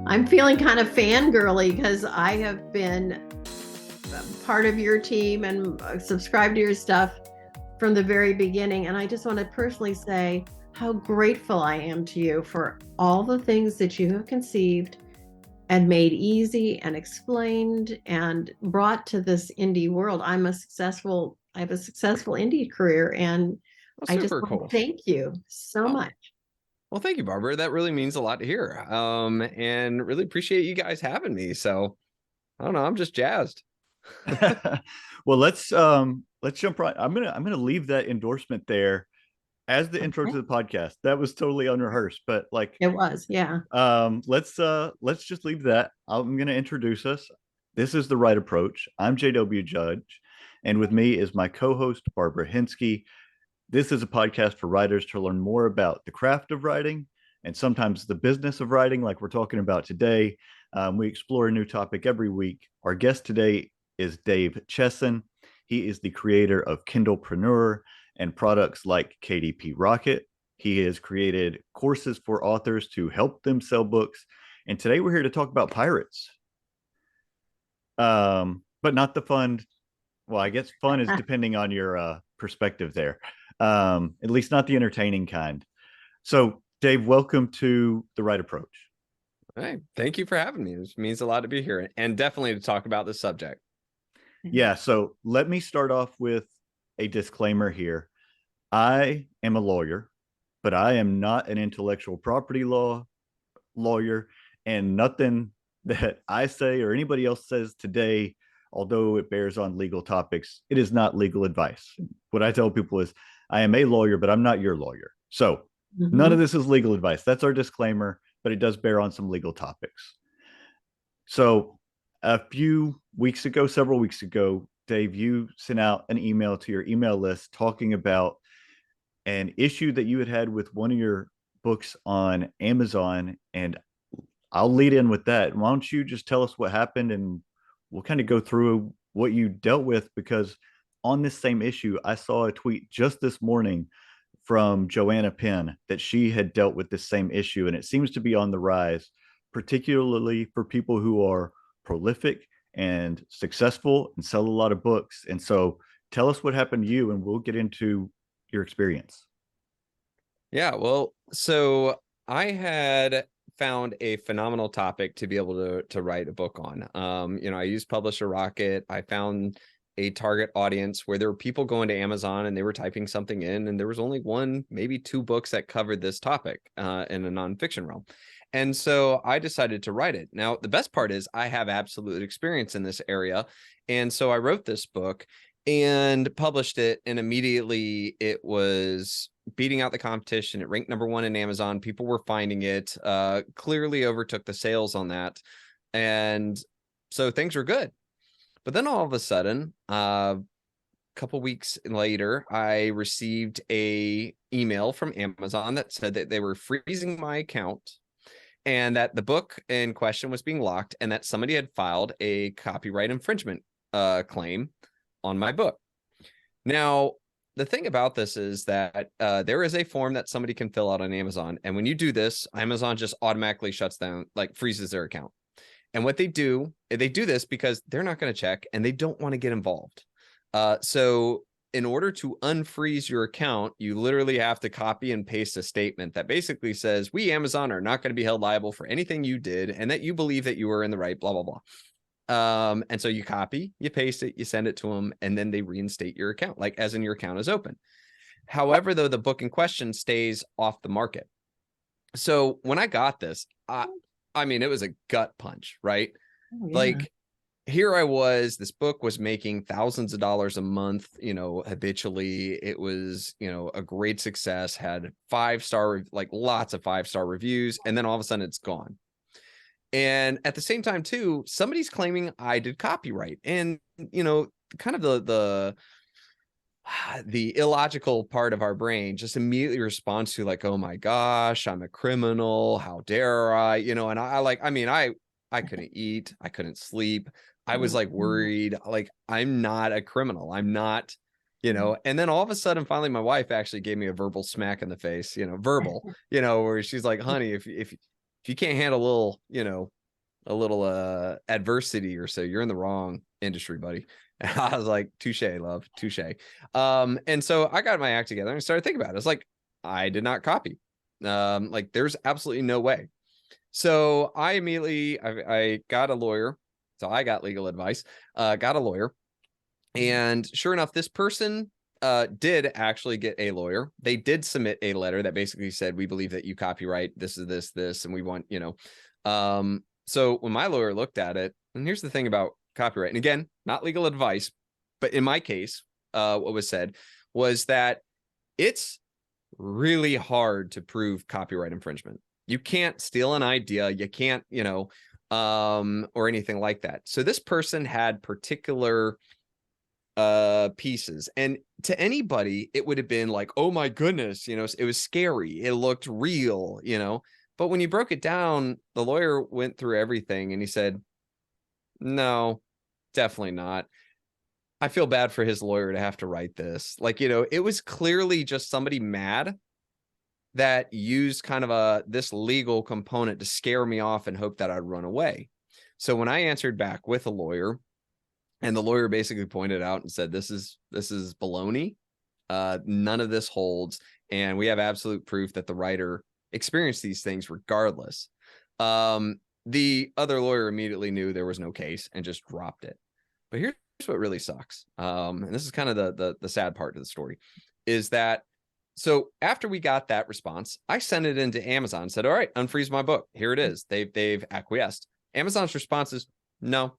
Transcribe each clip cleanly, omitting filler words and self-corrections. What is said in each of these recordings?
I'm feeling kind of fangirly because I have been part of your team and subscribed to your stuff from the very beginning. And I just want to personally say how grateful I am to you for all the things that you have conceived and made easy and explained and brought to this indie world. I have a successful indie career, and Well, I just super want cool. to thank you so Oh, much. well, thank you, Barbara. That really means a lot to hear. And really appreciate you guys having me. So I don't know, I'm just jazzed. Well, let's jump right. I'm gonna leave that endorsement there as the intro to Okay. the podcast. That was totally unrehearsed, but like It was, yeah. let's just leave that. I'm gonna introduce us. This is the right approach. I'm JW Judge, and with me is my co-host Barbara Hinsky. This is a podcast for writers to learn more about the craft of writing and sometimes the business of writing, like we're talking about today. We explore a new topic every week. Our guest today is Dave Chesson. He is the creator of Kindlepreneur and products like KDP Rocket. He has created courses for authors to help them sell books. And today we're here to talk about pirates. But not the fun. Well, I guess fun is depending on your perspective there. At least not the entertaining kind. So, Dave, welcome to The Right Approach. Hey, thank you for having me. This means a lot to be here and definitely to talk about this subject. Yeah, so let me start off with a disclaimer here. I am a lawyer, but I am not an intellectual property law lawyer, and nothing that I say or anybody else says today, although it bears on legal topics, it is not legal advice. What I tell people is I am a lawyer, but I'm not your lawyer. So none of Mhm. this is legal advice. That's our disclaimer, but it does bear on some legal topics. So a few weeks ago, several weeks ago, Dave, you sent out an email to your email list talking about an issue that you had with one of your books on Amazon. And I'll lead in with that. Why don't you just tell us what happened and we'll kind of go through what you dealt with? Because on this same issue, I saw a tweet just this morning from Joanna Penn that she had dealt with this same issue, and it seems to be on the rise, particularly for people who are prolific and successful and sell a lot of books. And so tell us what happened to you, and we'll get into your experience. Yeah, well, so I had found a phenomenal topic to be able to write a book on. I used Publisher Rocket. I found a target audience where there were people going to Amazon and they were typing something in, and there was only one, maybe two books that covered this topic in a nonfiction realm. And so I decided to write it. Now, the best part is I have absolute experience in this area. And so I wrote this book and published it, and immediately it was beating out the competition. It ranked #1 in Amazon. People were finding it, clearly overtook the sales on that. And so things were good. But then all of a sudden, a couple weeks later, I received a email from Amazon that said that they were freezing my account and that the book in question was being locked and that somebody had filed a copyright infringement claim on my book. Now, the thing about this is that there is a form that somebody can fill out on Amazon. And when you do this, Amazon just automatically shuts down, like freezes their account. And what they do this because they're not going to check and they don't want to get involved. So in order to unfreeze your account, you literally have to copy and paste a statement that basically says, we, Amazon, are not going to be held liable for anything you did and that you believe that you were in the right, blah, blah, blah. And so you copy, you paste it, you send it to them, and then they reinstate your account, like as in your account is open. However, though, the book in question stays off the market. So when I got this, I mean, it was a gut punch, right? Oh, yeah. Like, here I was, this book was making thousands of dollars a month, habitually. It was, a great success, had 5-star, like lots of 5-star reviews. And then all of a sudden it's gone. And at the same time, too, somebody's claiming I did copyright. And, kind of the illogical part of our brain just immediately responds to like, oh my gosh, I'm a criminal. How dare I? And I couldn't eat. I couldn't sleep. I was like worried, like, I'm not a criminal. I'm not, and then all of a sudden, finally, my wife actually gave me a verbal smack in the face, verbal, where she's like, honey, if you can't handle a little, adversity or so, you're in the wrong industry, buddy. And I was like, touche, love, touche. And so I got my act together and started thinking about it. It's like, I did not copy. Like there's absolutely no way. So I immediately, I got a lawyer. So I got legal advice, got a lawyer. And sure enough, this person did actually get a lawyer. They did submit a letter that basically said, we believe that you copyright this is this, and we want, so when my lawyer looked at it, and here's the thing about copyright, and again, not legal advice, but in my case, what was said was that it's really hard to prove copyright infringement. You can't steal an idea. You can't, or anything like that. So this person had particular pieces, and to anybody it would have been like, oh my goodness, it was scary, it looked real, but when you broke it down, the lawyer went through everything and he said, no, definitely not. I feel bad for his lawyer to have to write this. Like, it was clearly just somebody mad that used kind of this legal component to scare me off and hope that I'd run away. So when I answered back with a lawyer, and the lawyer basically pointed out and said, this is baloney. None of this holds. And we have absolute proof that the writer experienced these things regardless. The other lawyer immediately knew there was no case and just dropped it. But here's what really sucks. And this is kind of the sad part of the story, is that so after we got that response, I sent it into Amazon and said, all right, unfreeze my book. Here it is. They've acquiesced. Amazon's response is, no,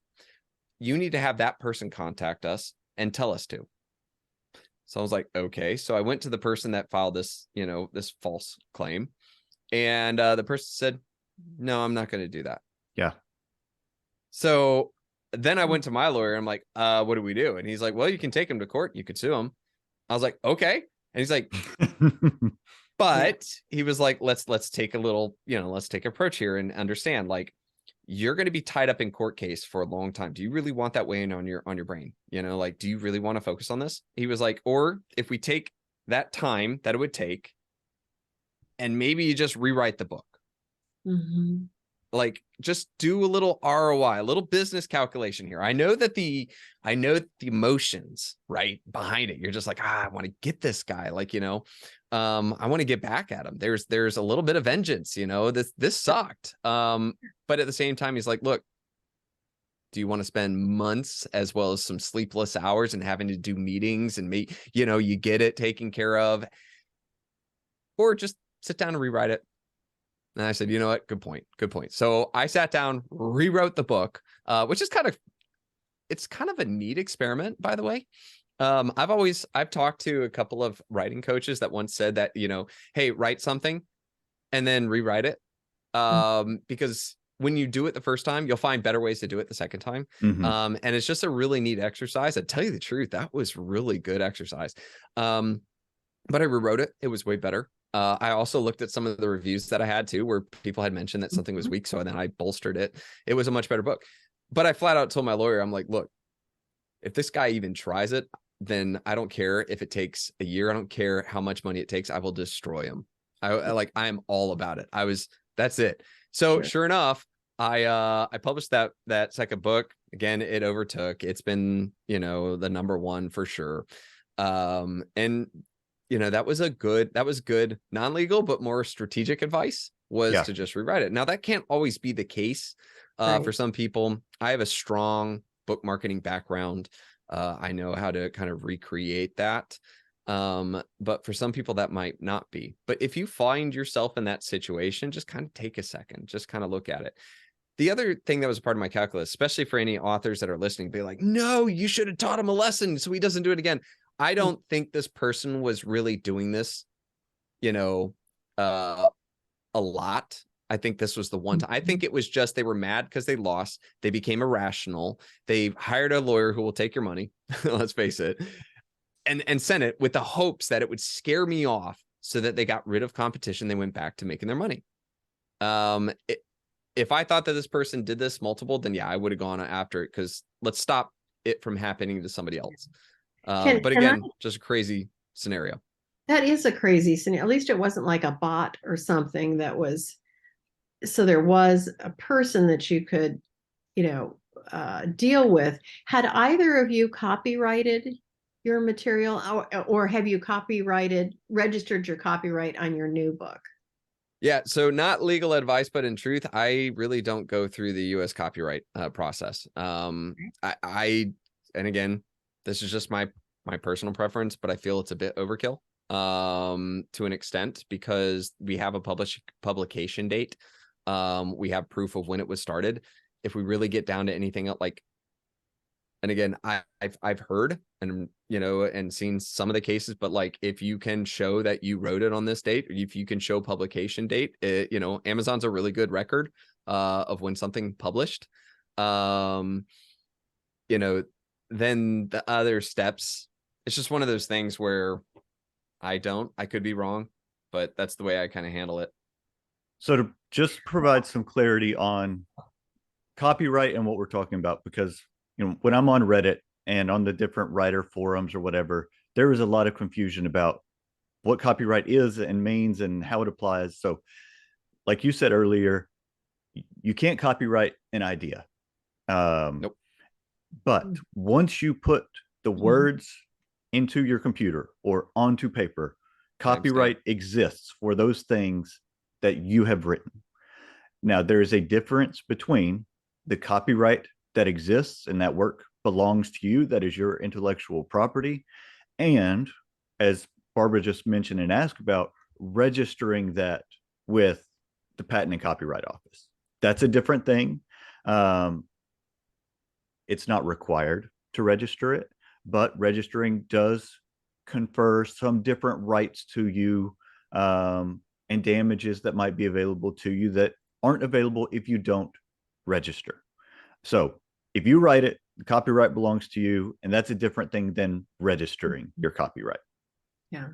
you need to have that person contact us and tell us to. So I was like, okay. So I went to the person that filed this, this false claim. And the person said, no, I'm not going to do that. Yeah. So then I went to my lawyer. I'm like, what do we do? And he's like, well, you can take him to court. You could sue him. I was like, okay. And he's like, but he was like, let's take a little, let's take an approach here and understand, like, you're going to be tied up in court case for a long time. Do you really want that weighing on your brain? Like, do you really want to focus on this? He was like, or if we take that time that it would take and maybe you just rewrite the book, like just do a little ROI, a little business calculation here. I know the emotions right behind it. You're just like, I want to get this guy, like, I want to get back at him. There's a little bit of vengeance, this sucked. But at the same time, he's like, look, do you want to spend months as well as some sleepless hours and having to do meetings and you get it taken care of, or just sit down and rewrite it? And I said, you know what? Good point. Good point. So I sat down, rewrote the book, which is kind of a neat experiment, by the way. I've talked to a couple of writing coaches that once said that, hey, write something and then rewrite it. Because when you do it the first time, you'll find better ways to do it the second time. And it's just a really neat exercise. I tell you the truth, that was really good exercise. But I rewrote it. It was way better. I also looked at some of the reviews that I had too, where people had mentioned that something was weak. So then I bolstered it. It was a much better book. But I flat out told my lawyer, I'm like, look, if this guy even tries it, then I don't care if it takes a year. I don't care how much money it takes. I will destroy him. I'm all about it. That's it. So sure enough, I published that second book. Again, it overtook. It's been, the #1 for sure. And that was good non-legal, but more strategic advice was to just rewrite it. Now that can't always be the case for some people. I have a strong book marketing background. I know how to kind of recreate that. But for some people that might not be. But if you find yourself in that situation, just kind of take a second, just kind of look at it. The other thing that was a part of my calculus, especially for any authors that are listening, be like, no, you should have taught him a lesson so he doesn't do it again. I don't think this person was really doing this, a lot. I think this was the one time. I think it was just they were mad because they lost. They became irrational. They hired a lawyer who will take your money. Let's face it. And sent it with the hopes that it would scare me off so that they got rid of competition. They went back to making their money. If I thought that this person did this multiple, then yeah, I would have gone after it, because let's stop it from happening to somebody else. But again, just a crazy scenario. That is a crazy scenario. At least it wasn't like a bot or something that was so there was a person that you could, deal with. Had either of you copyrighted your material, or have you registered your copyright on your new book? Yeah, so not legal advice, but in truth, I really don't go through the U.S. copyright process. And again, this is just my personal preference, but I feel it's a bit overkill to an extent, because we have a publication date. We have proof of when it was started. If we really get down to anything else, like, and again, I've heard and and seen some of the cases, but like, if you can show that you wrote it on this date, or if you can show publication date, Amazon's a really good record of when something published. Then the other steps, it's just one of those things where I could be wrong, but that's the way I kind of handle it. So to just provide some clarity on copyright and what we're talking about, because when I'm on Reddit and on the different writer forums or whatever, there is a lot of confusion about what copyright is and means and how it applies. So like you said earlier, you can't copyright an idea. Nope. But once you put the words into your computer or onto paper, copyright exists for those things that you have written. Now, there is a difference between the copyright that exists and that work belongs to you, that is your intellectual property, and, as Barbara just mentioned and asked about, registering that with the Patent and Copyright Office. That's a different thing. It's not required to register it, but registering does confer some different rights to you, and damages that might be available to you that aren't available if you don't register. So if you write it, the copyright belongs to you, and that's a different thing than registering your copyright. Yeah.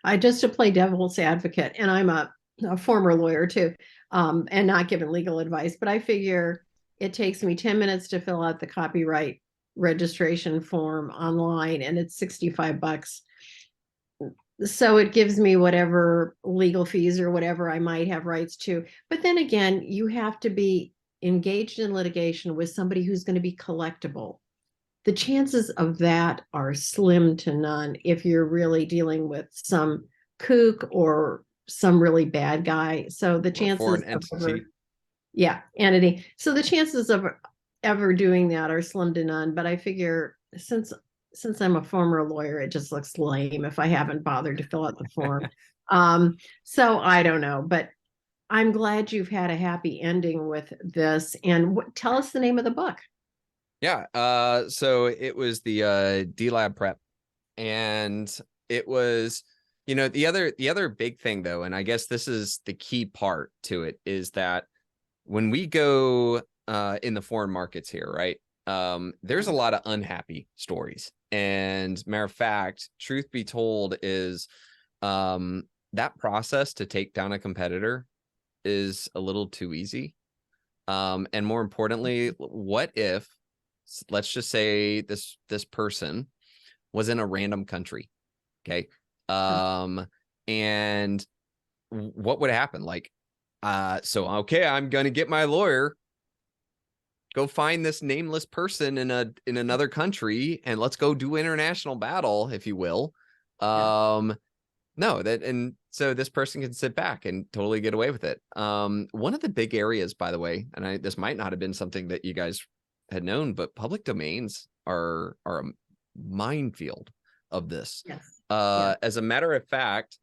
I just to play devil's advocate, and I'm a former lawyer too, and not giving legal advice, but I figure it takes me 10 minutes to fill out the copyright registration form online, and it's $65. So it gives me whatever legal fees or whatever I might have rights to. But then again, you have to be engaged in litigation with somebody who's going to be collectible. The chances of that are slim to none if you're really dealing with some kook or some really bad guy. So the chances entity. Entity. So the chances of ever doing that are slim to none. But I figure since I'm a former lawyer, it just looks lame if I haven't bothered to fill out the form. So I don't know, but I'm glad you've had a happy ending with this. And tell us the name of the book. Yeah. So it was the D-Lab prep, and it was, the other big thing though, and I guess this is the key part to it, is that when we go in the foreign markets here, right? There's a lot of unhappy stories. And matter of fact, truth be told, is that process to take down a competitor is a little too easy. And more importantly, what if, let's just say this person was in a random country, okay? And what would happen? Like, okay, I'm gonna get my lawyer, go find this nameless person in another country, and let's go do international battle, if you will. No, so this person can sit back and totally get away with it. One of the big areas, by the way, and this might not have been something that you guys had known, but public domains are a minefield of this. Yes. As a matter of fact,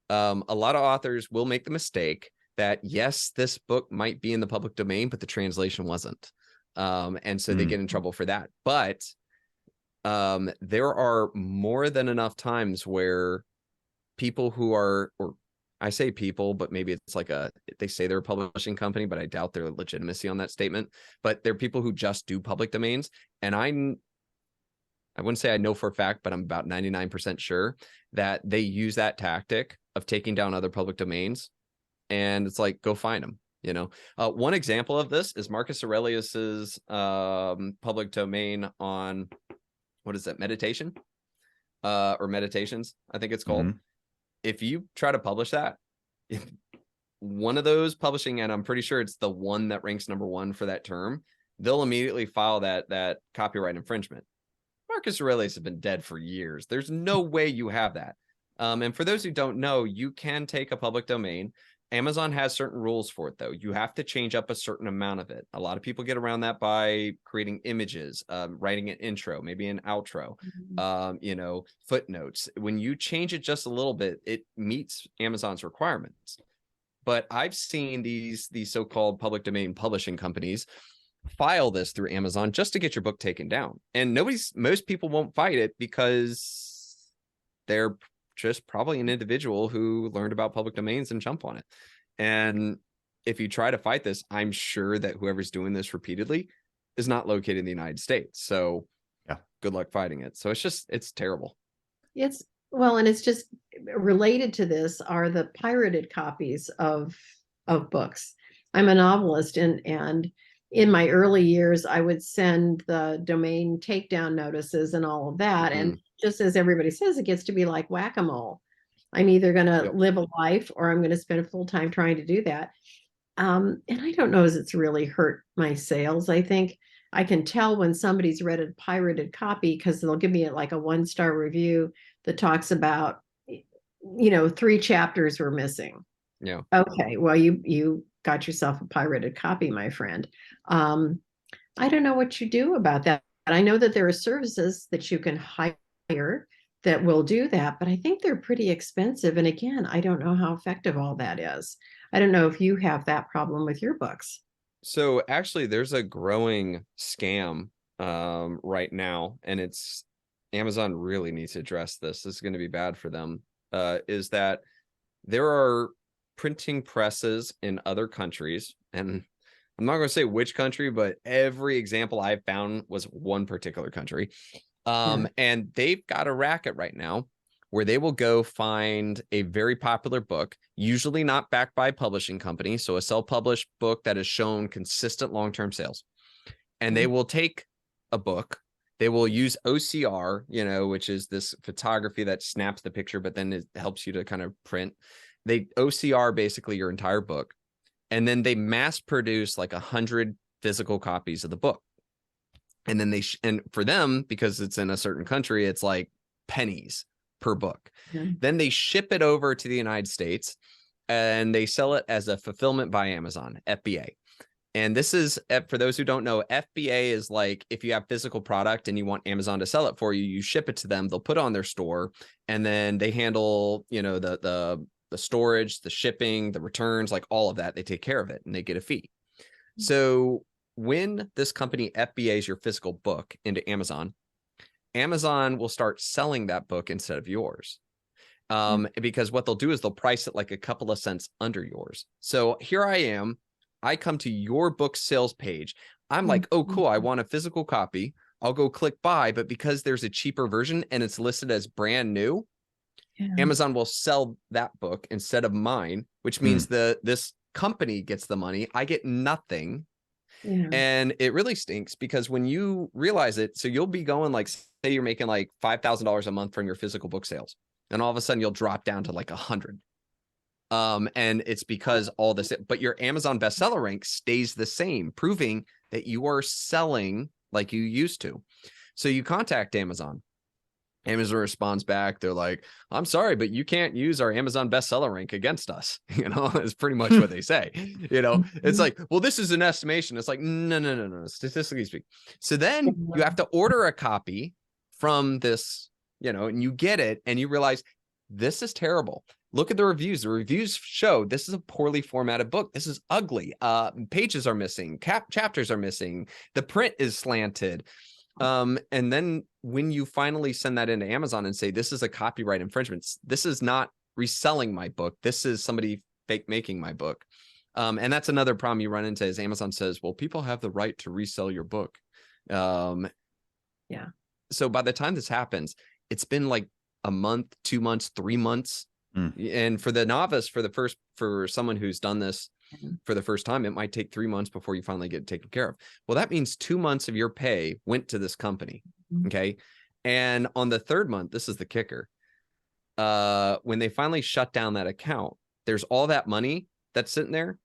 a lot of authors will make the mistake that, yes, this book might be in the public domain, but the translation wasn't. And so they get in trouble for that. But there are more than enough times where people who are, or I say people, but maybe it's like they say they're a publishing company, but I doubt their legitimacy on that statement. But they're people who just do public domains. And I wouldn't say I know for a fact, but I'm about 99% sure that they use that tactic of taking down other public domains. And it's like, go find them. One example of this is Marcus Aurelius's public domain on, what is that, meditation? Or meditations, I think it's called. If you try to publish that, one of those publishing, and I'm pretty sure it's the one that ranks #1 for that term, they'll immediately file that copyright infringement. Marcus Aurelius has been dead for years. There's no way you have that. And for those who don't know, you can take a public domain. Amazon has certain rules for it, though. You have to change up a certain amount of it. A lot of people get around that by creating images, writing an intro, maybe an outro, footnotes. When you change it just a little bit, it meets Amazon's requirements. But I've seen these so-called public domain publishing companies file this through Amazon just to get your book taken down. And most people won't fight it because they're just probably an individual who learned about public domains and jump on it. And if you try to fight this, I'm sure that whoever's doing this repeatedly is not located in the United States. So yeah, good luck fighting it. So it's terrible. And it's just related to this are the pirated copies of books. I'm a novelist, and in my early years, I would send the domain takedown notices and all of that. Mm-hmm. And just as everybody says, it gets to be like whack-a-mole. I'm either going to live a life or I'm going to spend a full time trying to do that. And I don't know as it's really hurt my sales. I think I can tell when somebody's read a pirated copy because they'll give me like a 1-star review that talks about, 3 chapters were missing. Yeah. Okay. Well, you got yourself a pirated copy, my friend. I don't know what you do about that. I know that there are services that you can hire that will do that, but I think they're pretty expensive. And again, I don't know how effective all that is. I don't know if you have that problem with your books. So actually, there's a growing scam right now, and it's Amazon really needs to address this. This is going to be bad for them. Is that there are printing presses in other countries, and I'm not going to say which country, but every example I've found was one particular country. And they've got a racket right now where they will go find a very popular book, usually not backed by a publishing company, so a self-published book that has shown consistent long-term sales. And they will take a book, they will use OCR, which is this photography that snaps the picture, but then it helps you to kind of print. They OCR basically your entire book, and then they mass produce like 100 physical copies of the book. And then and for them, because it's in a certain country, it's like pennies per book. Then they ship it over to the United States and they sell it as a fulfillment by Amazon, FBA. And this is, for those who don't know, FBA is like if you have physical product and you want Amazon to sell it for you, you ship it to them, they'll put it on their store, and then they handle, the storage, the shipping, the returns, like all of that. They take care of it and they get a fee. So when this company FBAs your physical book into Amazon, Amazon will start selling that book instead of yours. Because what they'll do is they'll price it like a couple of cents under yours. So here I am, I come to your book sales page. I'm like, oh, cool, I want a physical copy. I'll go click buy, but because there's a cheaper version and it's listed as brand new, Amazon will sell that book instead of mine, which means this company gets the money. I get nothing. And it really stinks because when you realize it, so you'll be going like, say you're making like $5,000 a month from your physical book sales, and all of a sudden you'll drop down to like 100. And it's because all this, but your Amazon bestseller rank stays the same, proving that you are selling like you used to. So you contact Amazon. Amazon responds back. They're like, I'm sorry, but you can't use our Amazon bestseller rank against us. Is pretty much what they say. It's like, well, this is an estimation. It's like, no. Statistically speaking. So then you have to order a copy from this, and you get it and you realize this is terrible. Look at the reviews. The reviews show this is a poorly formatted book. This is ugly. Pages are missing. Chapters are missing. The print is slanted. And then when you finally send that into Amazon and say, this is a copyright infringement, this is not reselling my book. This is somebody fake making my book. And that's another problem you run into is Amazon says, well, people have the right to resell your book. So by the time this happens, it's been like a month, 2 months, 3 months. And for the novice, for someone who's done this for the first time, it might take 3 months before you finally get taken care of. Well, that means 2 months of your pay went to this company. Okay. And on the 3rd month, this is the kicker. When they finally shut down that account, there's all that money that's sitting there,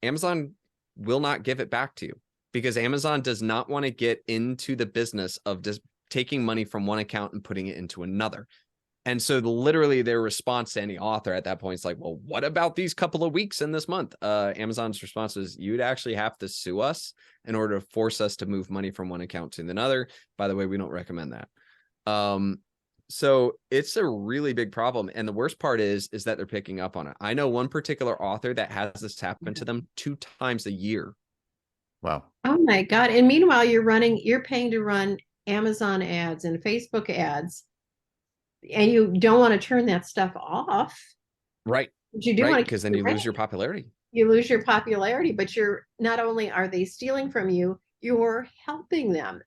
Amazon will not give it back to you, because Amazon does not want to get into the business of just taking money from one account and putting it into another. And so literally their response to any author at that point is like, well, what about these couple of weeks in this month? Amazon's response is, you'd actually have to sue us in order to force us to move money from one account to another. By the way, we don't recommend that. So it's a really big problem. And the worst part is that they're picking up on it. I know one particular author that has this happen to them 2 times a year. Wow. Oh my God. And meanwhile, you're paying to run Amazon ads and Facebook ads, and you don't want to turn that stuff off. Right. But you do Right. want to, Because then you lose your popularity. you lose your popularity, but you're not only are they stealing from you, you're helping them.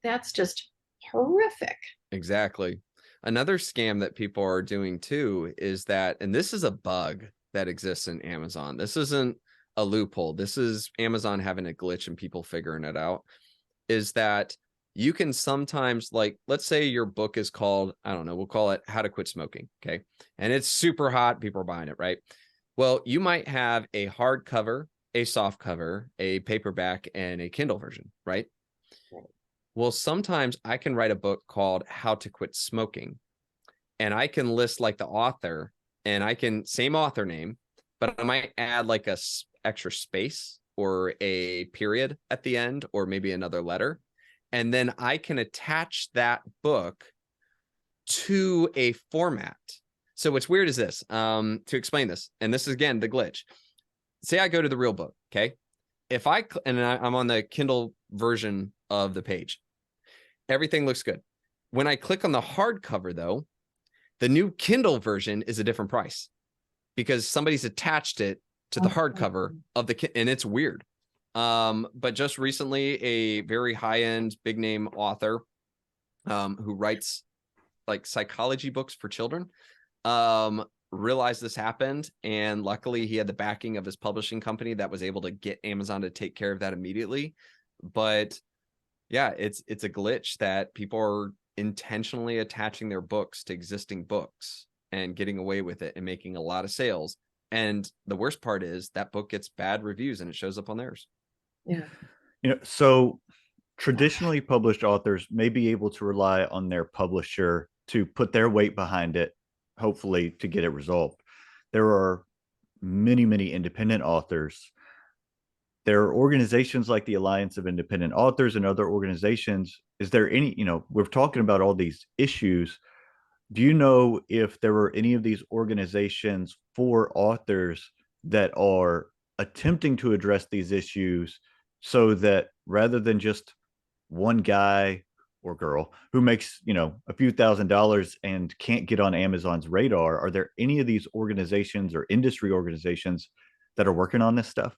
That's just horrific. Exactly. Another scam that people are doing too is that, and this is a bug that exists in Amazon. This isn't a loophole. This is Amazon having a glitch and people figuring it out, is that you can sometimes, like, let's say your book is called, I don't know, we'll call it How to Quit Smoking. Okay. And it's super hot. People are buying it, right? Well, you might have a hardcover, a soft cover, a paperback, and a Kindle version, right? Well, sometimes I can write a book called How to Quit Smoking, and I can list like the author, and I can, same author name, but I might add like a extra space or a period at the end, or maybe another letter. And then I can attach that book to a format. So what's weird is this, to explain this, and this is again the glitch. Say I go to the real book, okay? If I'm on the Kindle version of the page, everything looks good. When I click on the hardcover, though, the new Kindle version is a different price because somebody's attached it to the hardcover of and it's weird. But just recently, a very high-end, big-name author who writes like psychology books for children realized this happened, and luckily he had the backing of his publishing company that was able to get Amazon to take care of that immediately. But yeah, it's a glitch that people are intentionally attaching their books to existing books and getting away with it and making a lot of sales. And the worst part is that book gets bad reviews and it shows up on theirs. Yeah. So traditionally published authors may be able to rely on their publisher to put their weight behind it, hopefully to get it resolved. There are many, many independent authors. There are organizations like the Alliance of Independent Authors and other organizations. Is there any, we're talking about all these issues. Do you know if there were any of these organizations for authors that are attempting to address these issues so that rather than just one guy or girl who makes, a few $1,000s and can't get on Amazon's radar, are there any of these organizations or industry organizations that are working on this stuff?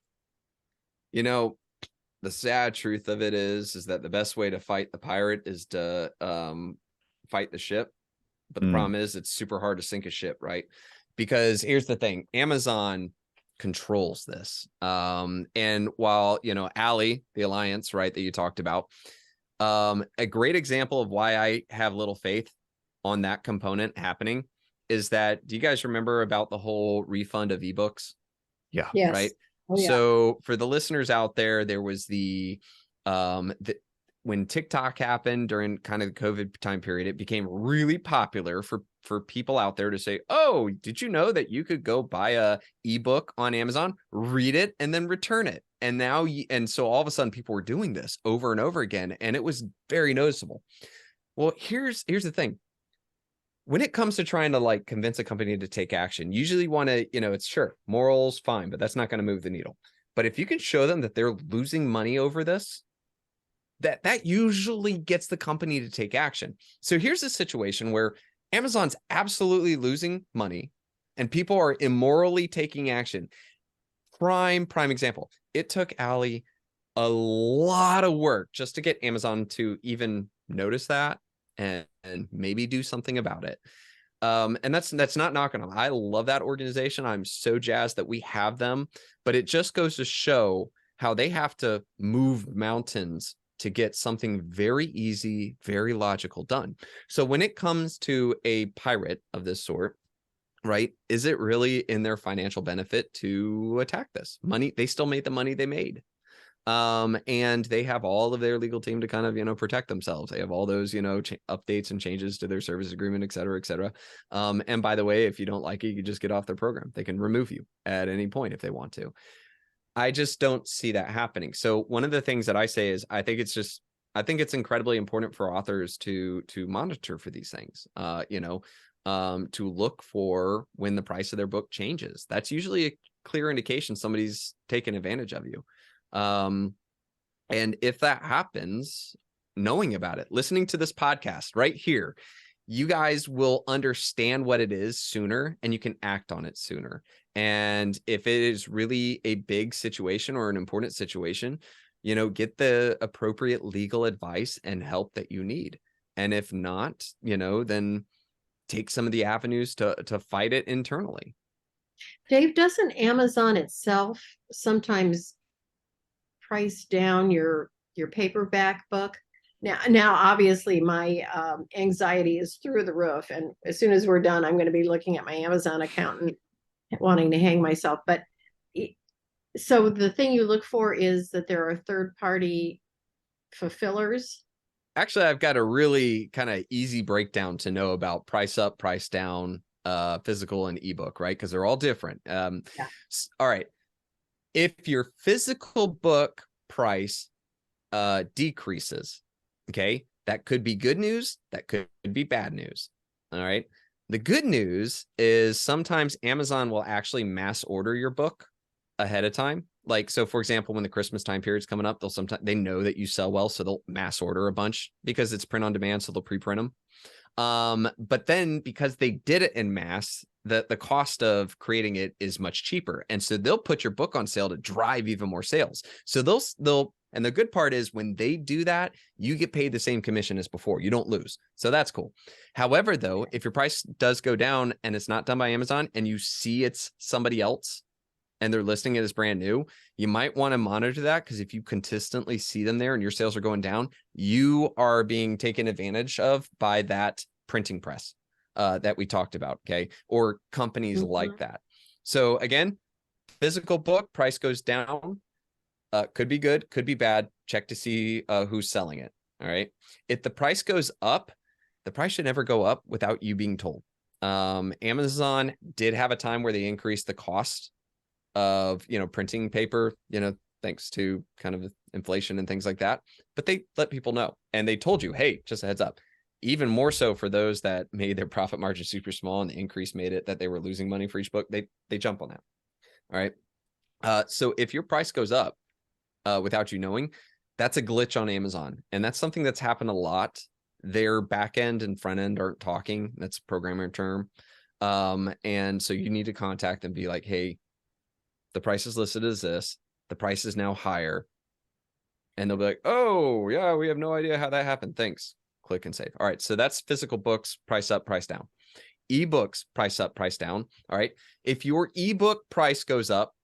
The sad truth of it is that the best way to fight the pirate is to fight the ship. But the problem is it's super hard to sink a ship, right? Because here's the thing, Amazon controls this. And while, Ally, the Alliance, right, that you talked about, a great example of why I have little faith on that component happening is that, do you guys remember about the whole refund of ebooks? Yeah. Yes. Right. Oh, yeah. So for the listeners out there, there was when TikTok happened during kind of the COVID time period, it became really popular for people out there to say, oh, did you know that you could go buy a ebook on Amazon, read it, and then return it? And now, and so all of a sudden people were doing this over and over again, and it was very noticeable. Well, here's the thing. When it comes to trying to like convince a company to take action, usually want to, it's sure morals, fine, but that's not going to move the needle. But if you can show them that they're losing money over this, that usually gets the company to take action. So here's a situation where Amazon's absolutely losing money and people are immorally taking action. Prime example. It took Ally a lot of work just to get Amazon to even notice that and maybe do something about it. And that's not knocking them. I love that organization. I'm so jazzed that we have them, but it just goes to show how they have to move mountains to get something very easy, very logical done. So when it comes to a pirate of this sort, right? Is it really in their financial benefit to attack this? Money, they still made the money they made. And they have all of their legal team to kind of, protect themselves. They have all those, updates and changes to their service agreement, et cetera, et cetera. And by the way, if you don't like it, you just get off their program. They can remove you at any point if they want to. I just don't see that happening. So one of the things that I say is, I think it's incredibly important for authors to monitor for these things, to look for when the price of their book changes. That's usually a clear indication somebody's taking advantage of you. And if that happens, knowing about it, listening to this podcast right here, you guys will understand what it is sooner and you can act on it sooner. And if it is really a big situation or an important situation, get the appropriate legal advice and help that you need. And if not, then take some of the avenues to fight it internally. Dave, doesn't Amazon itself sometimes price down your paperback book? Now obviously my anxiety is through the roof, and as soon as we're done, I'm going to be looking at my Amazon account and wanting to hang myself. But so the thing you look for is that there are third-party fulfillers. Actually, I've got a really kind of easy breakdown to know about price up, price down, physical and ebook, right? Because they're all different. Yeah. All right. If your physical book price decreases, okay, that could be good news. That could be bad news. All right. The good news is sometimes Amazon will actually mass order your book ahead of time. Like, so for example, when the Christmas time period's coming up, they know that you sell well, so they'll mass order a bunch because it's print on demand, so they'll pre-print them. But then because they did it in mass, the cost of creating it is much cheaper. And so they'll put your book on sale to drive even more sales. So and the good part is when they do that, you get paid the same commission as before. You don't lose. So that's cool. However, though, if your price does go down and it's not done by Amazon and you see it's somebody else and they're listing it as brand new, you might want to monitor that, because if you consistently see them there and your sales are going down, you are being taken advantage of by that printing press that we talked about, okay? Or companies like that. So again, physical book price goes down. Could be good, could be bad. Check to see who's selling it. All right. If the price goes up, the price should never go up without you being told. Amazon did have a time where they increased the cost of, printing paper, thanks to kind of inflation and things like that. But they let people know, and they told you, hey, just a heads up. Even more so for those that made their profit margin super small and the increase made it that they were losing money for each book, they jump on that. All right. So if your price goes up without you knowing, that's a glitch on Amazon. And that's something that's happened a lot. Their back end and front end aren't talking. That's a programmer term. And so you need to contact them and be like, hey, the price is listed as this. The price is now higher. And they'll be like, oh, yeah, we have no idea how that happened. Thanks. Click and save. All right. So that's physical books, price up, price down. Ebooks, price up, price down. All right. If your ebook price goes up,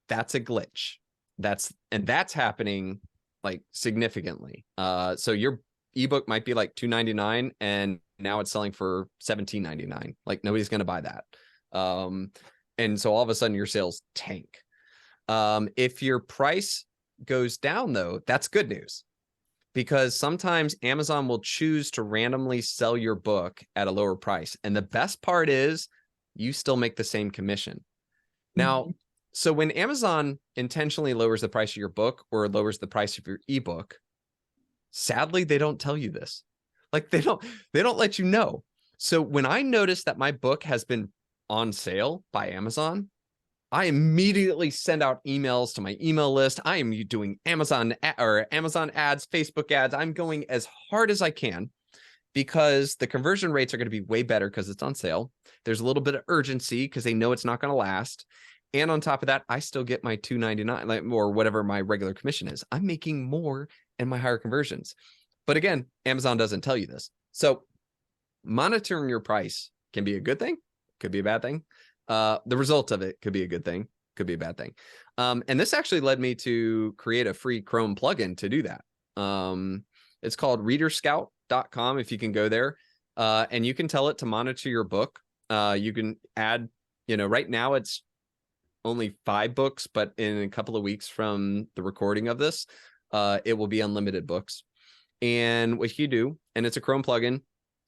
that's a glitch. That's happening like significantly. So your ebook might be like $2.99 and now it's selling for $17.99. Like nobody's going to buy that. And so all of a sudden your sales tank. If your price goes down though, that's good news, because sometimes Amazon will choose to randomly sell your book at a lower price. And the best part is you still make the same commission. Now, so when Amazon intentionally lowers the price of your book or lowers the price of your ebook, sadly, they don't tell you this. Like they don't let you know. So when I notice that my book has been on sale by Amazon, I immediately send out emails to my email list. I am doing Amazon ads, Facebook ads. I'm going as hard as I can, because the conversion rates are going to be way better because it's on sale. There's a little bit of urgency because they know it's not going to last. And on top of that, I still get my $2.99 or whatever my regular commission is. I'm making more in my higher conversions. But again, Amazon doesn't tell you this. So monitoring your price can be a good thing, could be a bad thing. The result of it could be a good thing, could be a bad thing. And this actually led me to create a free Chrome plugin to do that. It's called readerscout.com. If you can go there and you can tell it to monitor your book. You can add, right now it's only 5 books, but in a couple of weeks from the recording of this, it will be unlimited books. And what you do, and it's a Chrome plugin,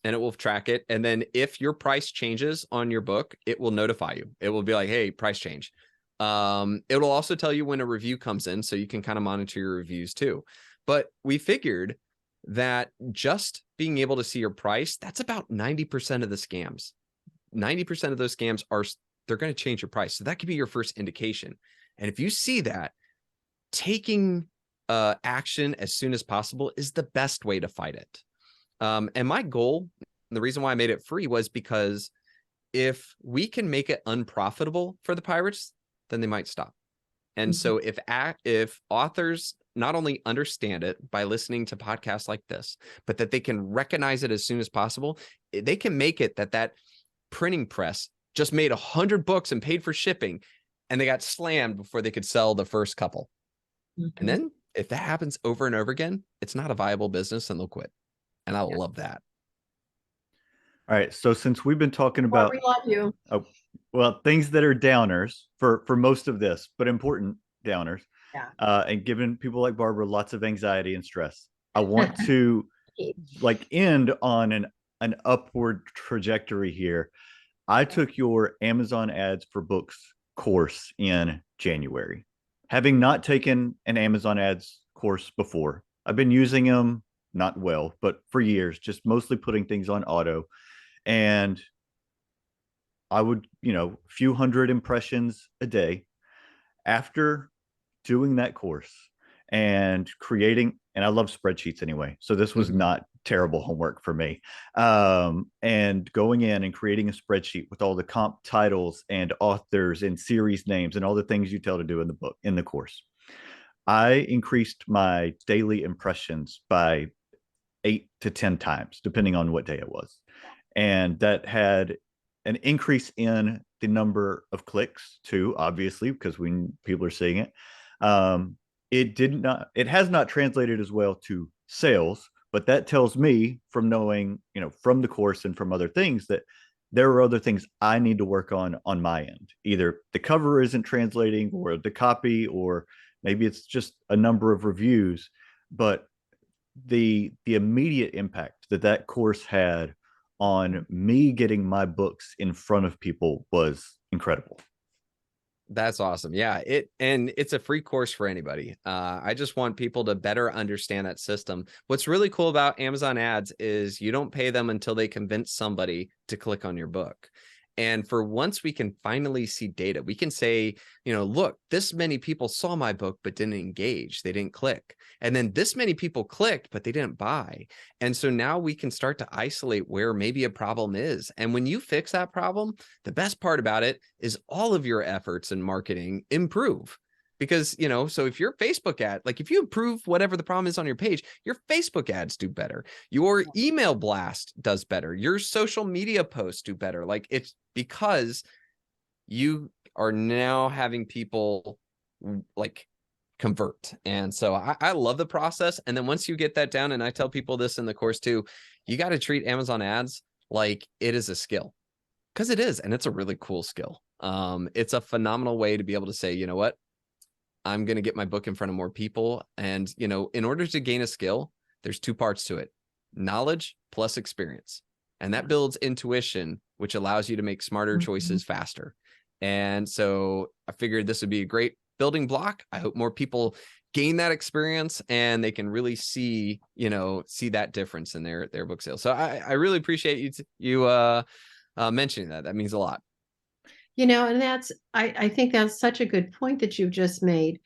and it will track it. And then if your price changes on your book, it will notify you. It will be like, hey, price change. It'll also tell you when a review comes in, so you can kind of monitor your reviews too. But we figured that just being able to see your price, that's about 90% of the scams. 90% of those scams they're going to change your price. So that could be your first indication. And if you see that, taking action as soon as possible is the best way to fight it. And my goal, the reason why I made it free, was because if we can make it unprofitable for the pirates, then they might stop. And so if authors not only understand it by listening to podcasts like this, but that they can recognize it as soon as possible, they can make it that printing press just made 100 books and paid for shipping, and they got slammed before they could sell the first couple. And then if that happens over and over again, it's not a viable business and they'll quit. And I love that. All right. So since we've been talking Well, about, we love you. things that are downers for most of this, but important downers, and giving people like Barbara lots of anxiety and stress, I want to end on an upward trajectory here. I took your Amazon ads for books course in January. Having not taken an Amazon ads course before, I've been using them, not well, but for years, just mostly putting things on auto. And I would, few hundred impressions a day. After doing that course and creating, and I love spreadsheets anyway, so this was not terrible homework for me. And going in and creating a spreadsheet with all the comp titles and authors and series names and all the things you tell to do in the book, in the course, I increased my daily impressions by 8 to 10 times, depending on what day it was. And that had an increase in the number of clicks too, obviously, because when people are seeing it, it has not translated as well to sales, but that tells me from knowing, from the course and from other things, that there are other things I need to work on my end. Either the cover isn't translating, or the copy, or maybe it's just a number of reviews. But the immediate impact that course had on me getting my books in front of people was incredible. That's awesome. Yeah, it's a free course for anybody. I just want people to better understand that system. What's really cool about Amazon ads is you don't pay them until they convince somebody to click on your book. And for once we can finally see data, we can say, look, this many people saw my book, but didn't engage. They didn't click. And then this many people clicked, but they didn't buy. And so now we can start to isolate where maybe a problem is. And when you fix that problem, the best part about it is all of your efforts in marketing improve. Because, so if your Facebook ad, if you improve whatever the problem is on your page, your Facebook ads do better. Your email blast does better. Your social media posts do better. It's because you are now having people convert. And so I love the process. And then once you get that down, and I tell people this in the course too, you got to treat Amazon ads like it is a skill, because it is. And it's a really cool skill. It's a phenomenal way to be able to say, you know what? I'm going to get my book in front of more people. And, in order to gain a skill, there's 2 parts to it: knowledge plus experience. And that builds intuition, which allows you to make smarter choices faster. And so I figured this would be a great building block. I hope more people gain that experience and they can really see that difference in their book sales. So I really appreciate you mentioning that. That means a lot. And I think that's such a good point that you've just made,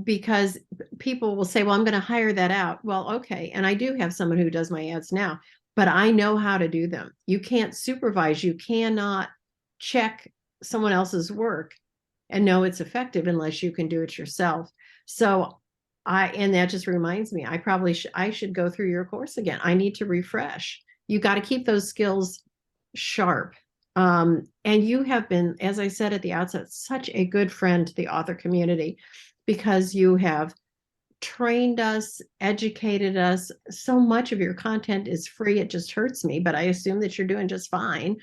because people will say, well, I'm going to hire that out. Well, okay. And I do have someone who does my ads now, but I know how to do them. You can't supervise. You cannot check someone else's work and know it's effective unless you can do it yourself. So and that just reminds me, I should go through your course again. I need to refresh. You got to keep those skills sharp. And you have been, as I said at the outset, such a good friend to the author community, because you have trained us, educated us. So much of your content is free. It just hurts me, but I assume that you're doing just fine.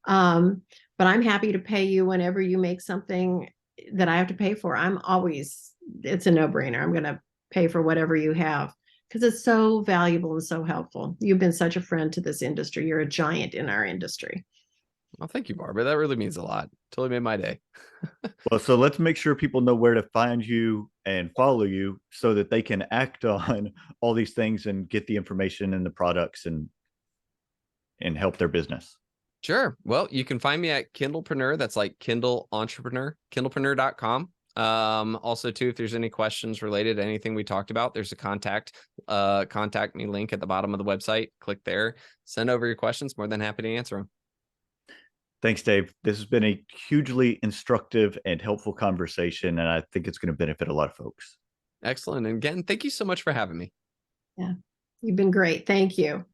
But I'm happy to pay you whenever you make something that I have to pay for. It's a no-brainer. I'm going to pay for whatever you have because it's so valuable and so helpful. You've been such a friend to this industry. You're a giant in our industry. Well, thank you, Barbara. That really means a lot. Totally made my day. Well, so let's make sure people know where to find you and follow you so that they can act on all these things and get the information and the products and help their business. Sure. Well, you can find me at Kindlepreneur. That's like Kindle Entrepreneur, kindlepreneur.com. Also too, if there's any questions related to anything we talked about, there's a contact me link at the bottom of the website. Click there, send over your questions. More than happy to answer them. Thanks, Dave. This has been a hugely instructive and helpful conversation, and I think it's going to benefit a lot of folks. Excellent. And again, thank you so much for having me. Yeah, you've been great. Thank you.